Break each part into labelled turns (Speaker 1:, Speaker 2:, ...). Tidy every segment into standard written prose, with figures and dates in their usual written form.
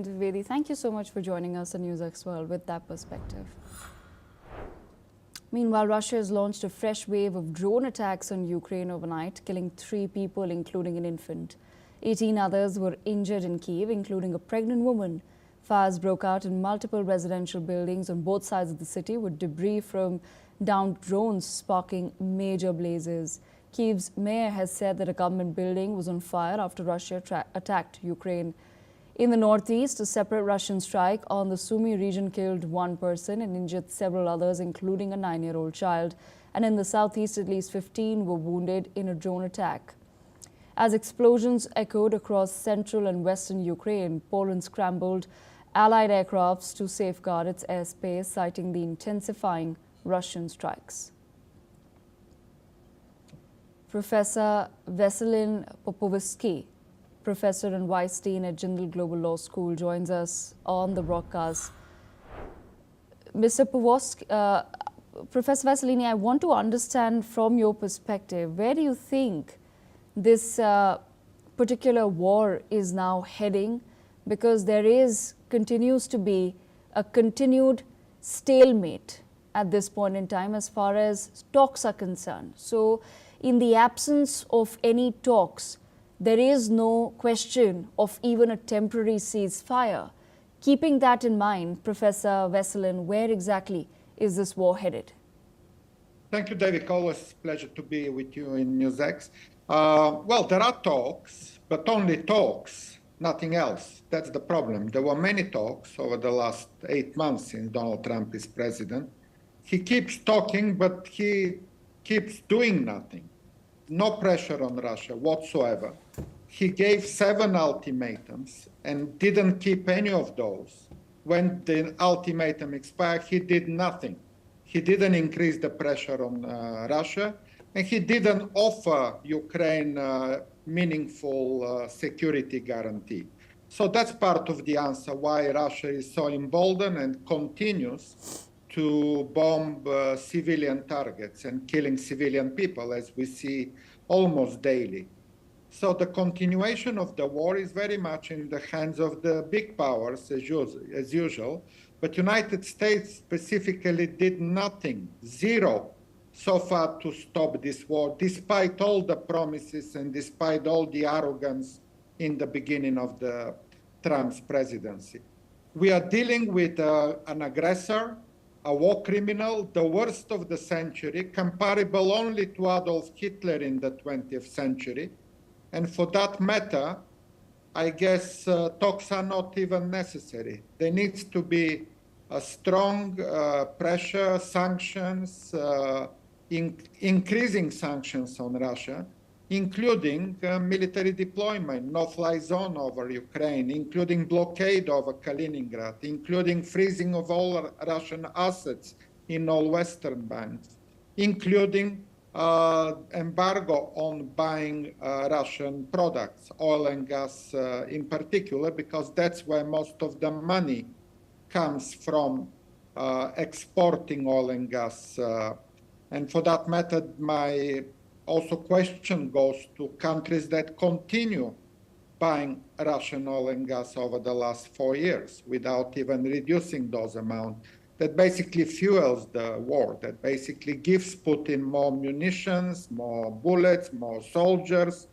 Speaker 1: And Vedi, thank you so much for joining us on NewsX World with that perspective. Meanwhile, Russia has launched a fresh wave of drone attacks on Ukraine overnight, killing 3 people, including an infant. 18 others were injured in Kyiv, including a pregnant woman. Fires broke out in multiple residential buildings on both sides of the city, with debris from downed drones sparking major blazes. Kyiv's mayor has said that a government building was on fire after Russia attacked Ukraine. In the northeast, a separate Russian strike on the Sumy region killed 1 person and injured several others, including a 9-year-old child. And in the southeast, at least 15 were wounded in a drone attack. As explosions echoed across central and western Ukraine, Poland scrambled Allied aircrafts to safeguard its airspace, citing the intensifying Russian strikes. Professor Veselin Popovsky, Professor and Vice Dean at Jindal Global Law School, joins us on the broadcast. Mr. Popovsky, Professor Veselini, I want to understand from your perspective, where do you think this particular war is now heading? Because there continues to be a continued stalemate at this point in time as far as talks are concerned. So, in the absence of any talks, there is no question of even a temporary ceasefire. Keeping that in mind, Professor Veselin, where exactly is this war headed?
Speaker 2: Thank you, David. Always a pleasure to be with you in NewsX. Well, there are talks, but only talks, nothing else. That's the problem. There were many talks over the last 8 months since Donald Trump is president. He keeps talking, but he keeps doing nothing. No pressure on Russia whatsoever. He gave 7 ultimatums and didn't keep any of those. When the ultimatum expired, he did nothing. He didn't increase the pressure on Russia, and he didn't offer Ukraine meaningful security guarantee. So that's part of the answer why Russia is so emboldened and continues to bomb civilian targets and killing civilian people, as we see almost daily. So the continuation of the war is very much in the hands of the big powers, as usual. But United States specifically did nothing, zero, so far to stop this war, despite all the promises and despite all the arrogance in the beginning of the Trump's presidency. We are dealing with an aggressor, a war criminal, the worst of the century, comparable only to Adolf Hitler in the 20th century. And for that matter, I guess talks are not even necessary. There needs to be a strong pressure, sanctions, increasing sanctions on Russia, including military deployment, no-fly zone over Ukraine, including blockade over Kaliningrad, including freezing of all Russian assets in all Western banks, including embargo on buying Russian products, oil and gas in particular, because that's where most of the money comes from, exporting oil and gas. And for that matter, my also question goes to countries that continue buying Russian oil and gas over the last 4 years without even reducing those amounts. That basically fuels the war, that basically gives Putin more munitions, more bullets, more soldiers,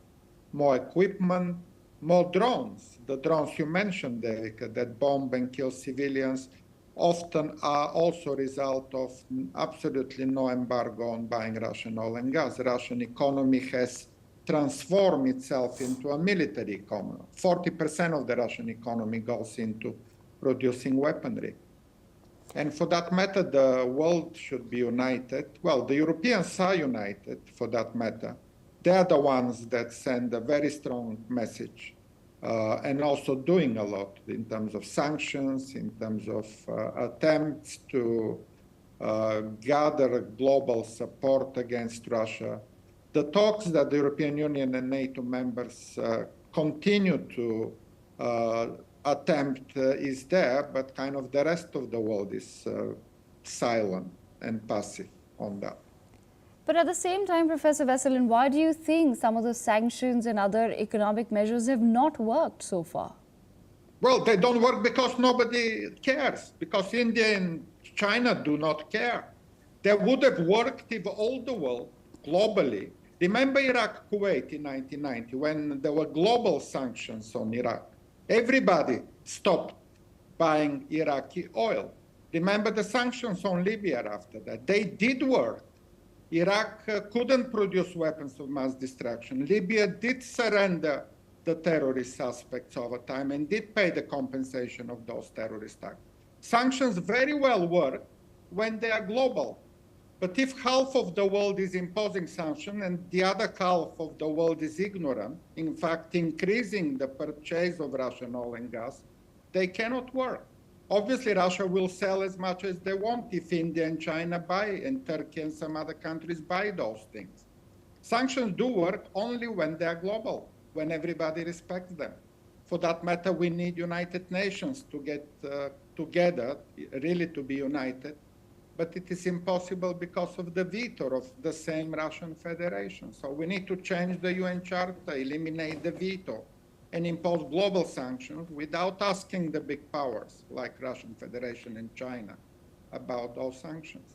Speaker 2: more equipment, more drones. The drones you mentioned, Erika, that bomb and kill civilians, often are also a result of absolutely no embargo on buying Russian oil and gas. The Russian economy has transformed itself into a military economy. 40% of the Russian economy goes into producing weaponry. And for that matter, the world should be united. Well, the Europeans are united, for that matter. They're the ones that send a very strong message and also doing a lot in terms of sanctions, in terms of attempts to gather global support against Russia. The talks that the European Union and NATO members continue to attempt is there, but kind of the rest of the world is silent and passive on that.
Speaker 1: But at the same time, Professor Veselin, why do you think some of the sanctions and other economic measures have not worked so far?
Speaker 2: Well, they don't work because nobody cares, because India and China do not care. They would have worked if all the world, globally, remember Iraq, Kuwait in 1990, when there were global sanctions on Iraq. Everybody stopped buying Iraqi oil. Remember the sanctions on Libya after that. They did work. Iraq couldn't produce weapons of mass destruction. Libya did surrender the terrorist suspects over time and did pay the compensation of those terrorist acts. Sanctions very well work when they are global. But if half of the world is imposing sanctions and the other half of the world is ignorant, in fact, increasing the purchase of Russian oil and gas, they cannot work. Obviously, Russia will sell as much as they want if India and China buy, and Turkey and some other countries buy those things. Sanctions do work only when they are global, when everybody respects them. For that matter, we need United Nations to get together, really to be united. But it is impossible because of the veto of the same Russian Federation. So we need to change the UN Charter, eliminate the veto, and impose global sanctions without asking the big powers like Russian Federation and China about those sanctions.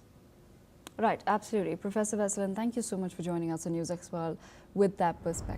Speaker 1: Right, absolutely. Professor Veselin, thank you so much for joining us on NewsX World with that perspective.